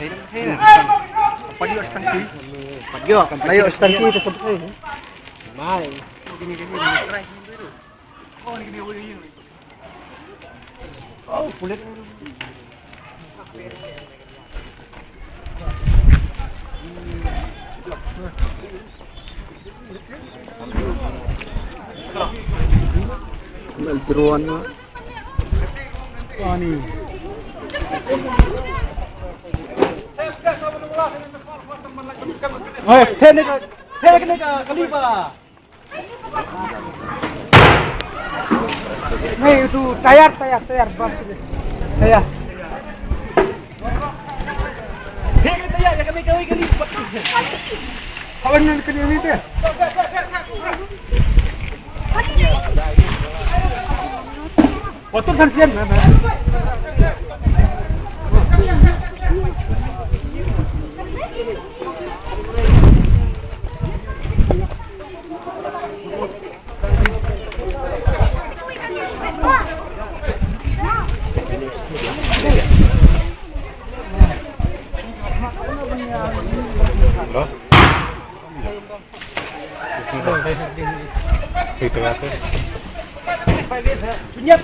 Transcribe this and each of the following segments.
Pagi stangki. Pagyo, layo stangki itu sebetulnya. Mai. Oh, kulit. Melteruan mah. Wah nih. Oh, ini kaliba. Nih itu tayar bas ini. Tayar. Hei, tayar ya kami kali. Kawan nan kini ini dia. Watur sanksian mana? Halo. Itu apa? Senyap.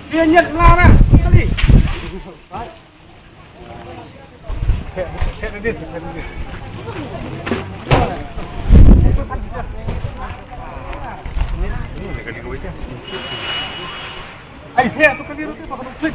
Dia nyet lara kali. Ay, tu kali roti pakai